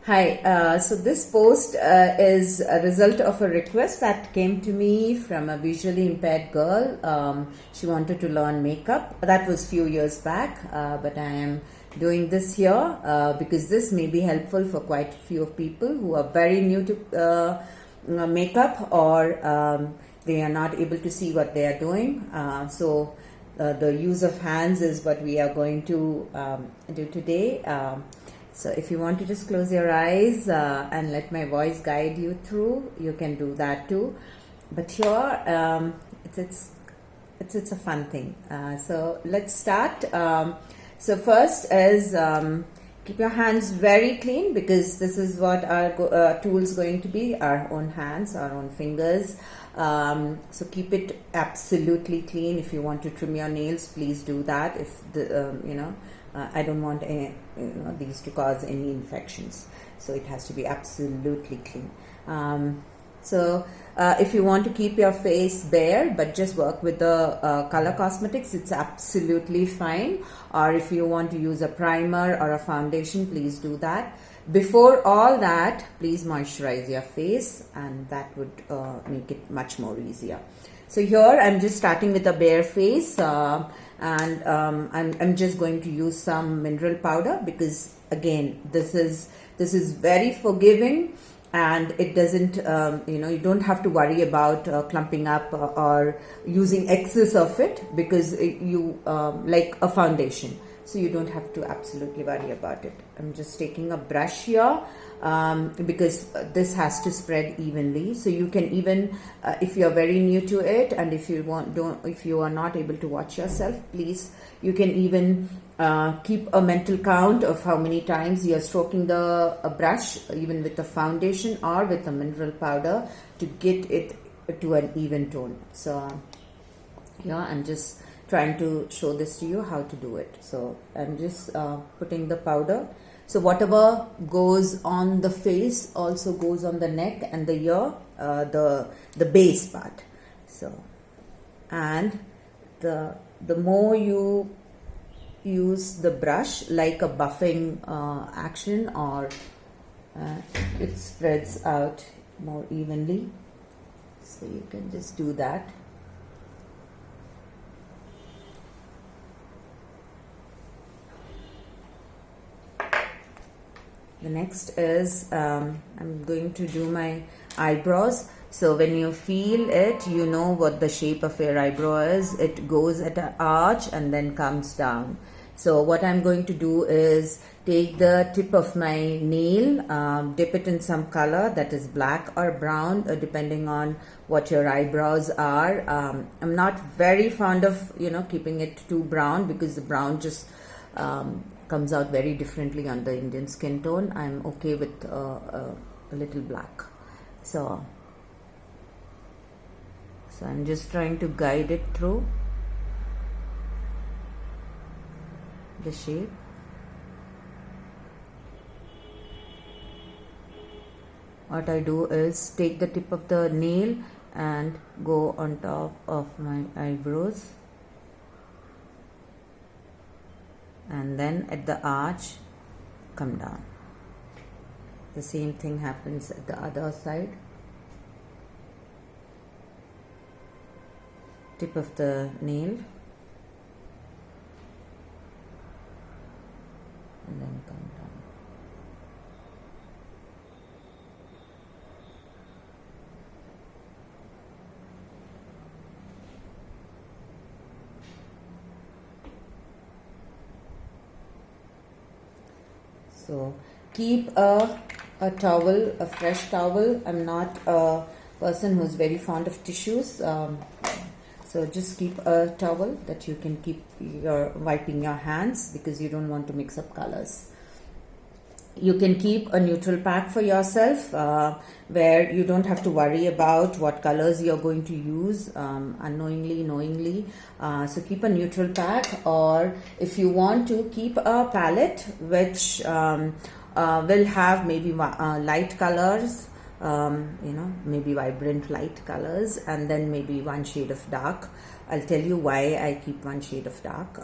Hi, so this post is a result of a request that came to me from a visually impaired girl. She wanted to learn makeup. That was few years back, but I am doing this here because this may be helpful for quite a few people who are very new to makeup, or they are not able to see what they are doing. So the use of hands is what we are going to do today. So if you want to just close your eyes and let my voice guide you through, you can do that too. But here, it's a fun thing. So let's start. So first is keep your hands very clean, because this is what our tool is going to be, our own hands, our own fingers. So keep it absolutely clean. If you want to trim your nails, please do that. If the I don't want these to cause any infections, so it has to be absolutely clean. So if you want to keep your face bare but just work with the color cosmetics, it's absolutely fine. Or if you want to use a primer or a foundation, please do that. Before all that, please moisturize your face, and that would make it much more easier. So here I'm just starting with a bare face, and I'm just going to use some mineral powder, because again this is very forgiving, and it doesn't you don't have to worry about clumping up or using excess of it, because you like a foundation, so you don't have to absolutely worry about it. I'm just taking a brush here because this has to spread evenly. So you can even if you're very new to it, and if you are not able to watch yourself, please, you can even keep a mental count of how many times you're stroking the brush, even with the foundation or with the mineral powder, to get it to an even tone. So yeah, I'm just trying to show this to you how to do it. So I'm just putting the powder. So whatever goes on the face also goes on the neck and the ear, the base part. So, and the more you use the brush like a buffing action, or it spreads out more evenly. So you can just do that. The next is I'm going to do my eyebrows. So when you feel it, you know what the shape of your eyebrow is. It goes at an arch and then comes down. So what I'm going to do is take the tip of my nail, dip it in some color that is black or brown, depending on what your eyebrows are. I'm not very fond of keeping it too brown, because the brown just comes out very differently on the Indian skin tone. I'm okay with a little black. So I'm just trying to guide it through the shape. What I do is take the tip of the nail and go on top of my eyebrows, and then at the arch come down. The same thing happens at the other side. Tip of the nail and then come down. So keep a towel, a fresh towel. I'm not a person who's very fond of tissues. So just keep a towel that you can keep wiping your hands, because you don't want to mix up colors. You can keep a neutral pack for yourself, where you don't have to worry about what colors you're going to use unknowingly, knowingly. So keep a neutral pack, or if you want to, keep a palette which will have maybe light colors, maybe vibrant light colors, and then maybe one shade of dark. I'll tell you why I keep one shade of dark.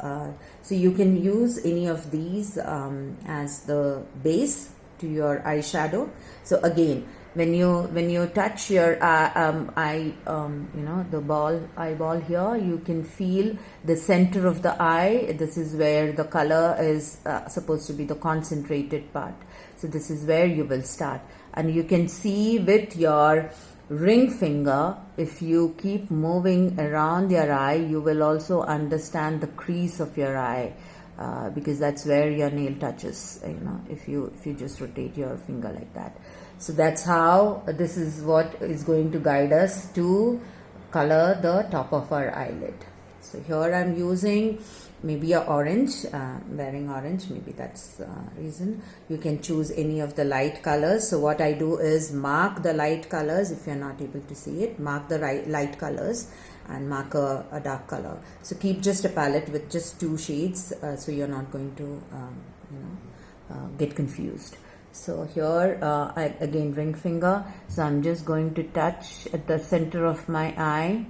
So you can use any of these as the base, to your eyeshadow. So again, when you touch your eye, the eyeball here, you can feel the center of the eye. This is where the color is supposed to be the concentrated part. So this is where you will start, and you can see with your ring finger, if you keep moving around your eye, you will also understand the crease of your eye, because that's where your nail touches, if you just rotate your finger like that. So that's how, this is what is going to guide us to color the top of our eyelid. So here I'm using maybe a orange, wearing orange, maybe that's the reason. You can choose any of the light colors. So what I do is mark the light colors. If you're not able to see it, mark the light colors and mark a dark color. So keep just a palette with just 2 shades, so you're not going to get confused. So here again, ring finger. So I'm just going to touch at the center of my eye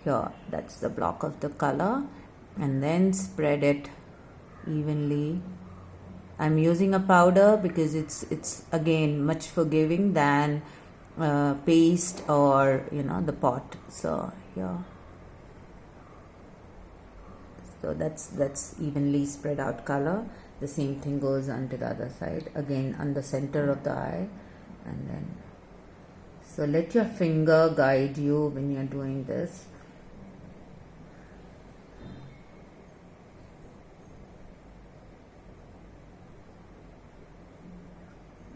here. That's the block of the color, and then spread it evenly. I'm using a powder because it's again much forgiving than paste or the pot. So here, so that's evenly spread out color. The same thing goes onto the other side, again on the center of the eye, and then so let your finger guide you when you're doing this.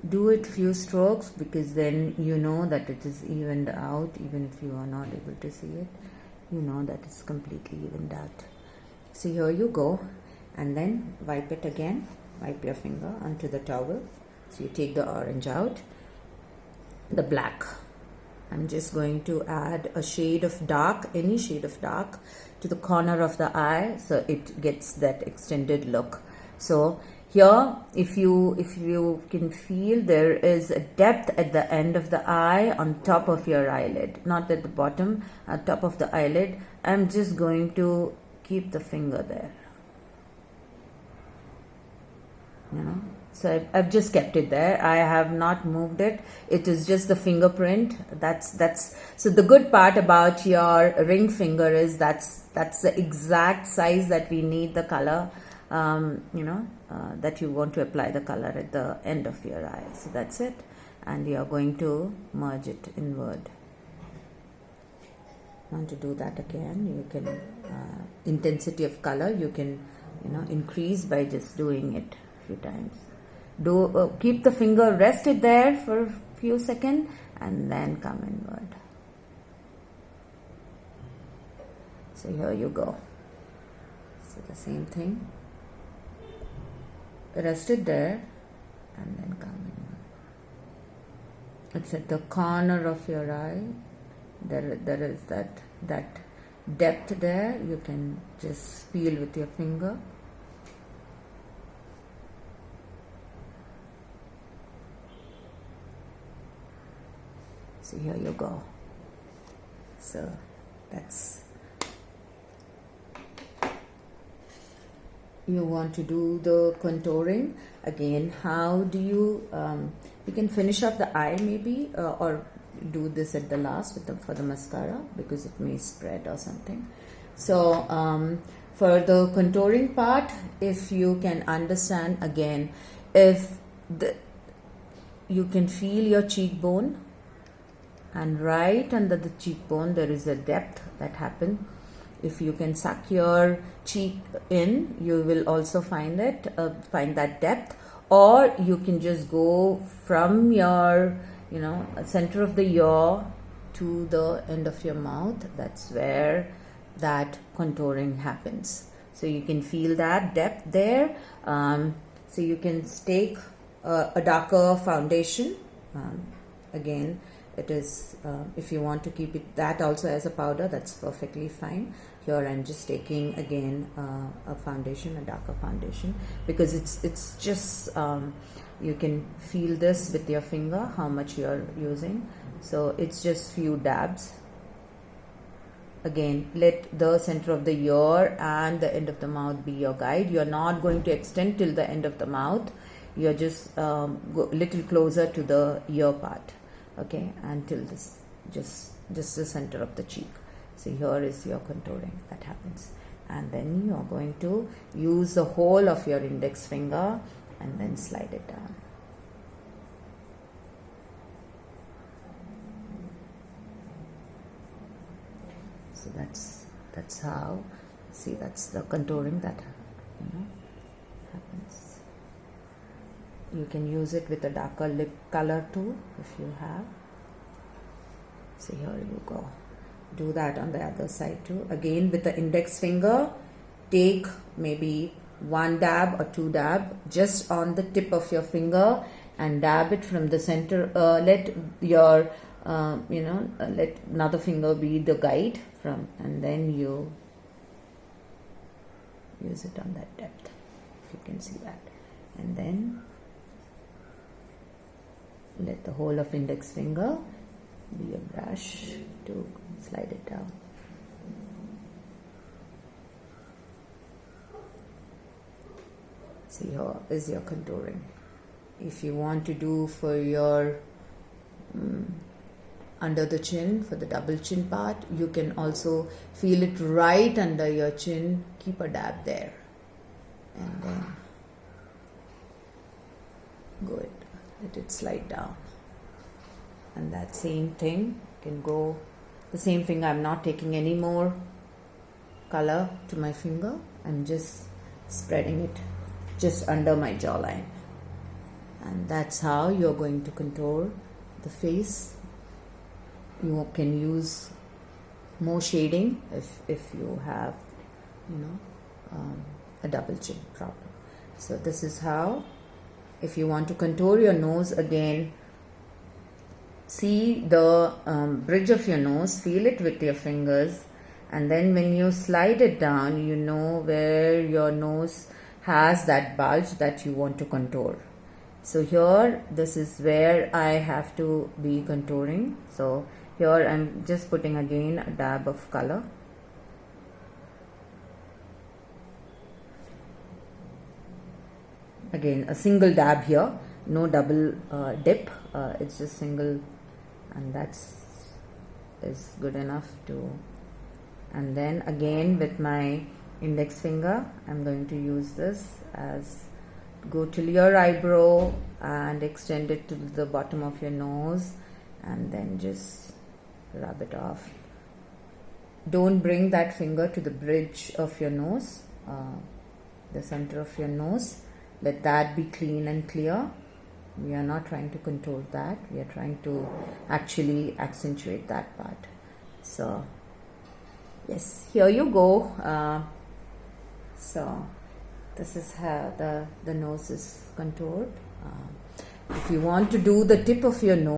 Do it few strokes, because then you know that it is evened out. Even if you are not able to see it, you know that it's completely evened out. So here you go, and then wipe it again. Wipe your finger onto the towel. So you take the orange out, the black. I'm just going to add a shade of dark, any shade of dark, to the corner of the eye, so it gets that extended look. So here, if you can feel, there is a depth at the end of the eye on top of your eyelid, not at the bottom, at top of the eyelid. I'm just going to keep the finger there. So I've just kept it there. I have not moved it. It is just the fingerprint. That's so the good part about your ring finger is that's the exact size that we need the color. That you want to apply the color at the end of your eye. So that's it, and you are going to merge it inward. Want to do that again? You can intensity of color you can increase by just doing it a few times. Keep the finger rested there for a few seconds and then come inward. So here you go. So the same thing. Rest it there and then come in. It's at the corner of your eye. There is that depth there. You can just feel with your finger. So here you go. So that's, you want to do the contouring again. How do you can finish off the eye maybe, or do this at the last for the mascara, because it may spread or something. So for the contouring part, if you can understand again, if you can feel your cheekbone, and right under the cheekbone there is a depth that happens. If you can suck your cheek in, you will also find that depth. Or you can just go from your center of the ear to the end of your mouth. That's where that contouring happens. So you can feel that depth there. So you can take a darker foundation. Again, it is if you want to keep it that also as a powder, that's perfectly fine. Here I'm just taking again a foundation, a darker foundation, because it's just you can feel this with your finger how much you're using. So it's just few dabs. Again, let the center of the ear and the end of the mouth be your guide. You're not going to extend till the end of the mouth. you're just go little closer to the ear part, okay, until this just the center of the cheek. So here is your contouring that happens, and then you're going to use the whole of your index finger and then slide it down. So that's how, see, that's the contouring that happens. You can use it with a darker lip color too if you have. So here you go. Do that on the other side too. Again with the index finger, take maybe 1 dab or 2 dab just on the tip of your finger and dab it from the center. Let your let another finger be the guide from, and then you use it on that depth, if you can see that, and then let the whole of index finger be a brush to slide it down. See, here is your contouring. If you want to do for your under the chin, for the double chin part, you can also feel it right under your chin. Keep a dab there and then good, let it slide down. And that same thing can go, the same finger, I'm not taking any more color to my finger, I'm just spreading it just under my jawline. And that's how you're going to contour the face. You can use more shading if you have a double chin problem. So this is how, if you want to contour your nose, again, see the bridge of your nose, feel it with your fingers, and then when you slide it down, you know where your nose has that bulge that you want to contour. So here, this is where I have to be contouring. So here I'm just putting again a dab of color. Again, a single dab here, no double dip, it's just single, and that's is good enough to. And then again with my index finger, I'm going to use this as go till your eyebrow and extend it to the bottom of your nose, and then just rub it off. Don't bring that finger to the bridge of your nose, the center of your nose. Let that be clean and clear. We are not trying to contour that. We are trying to actually accentuate that part. So, yes, here you go. So, this is how the nose is contoured. If you want to do the tip of your nose,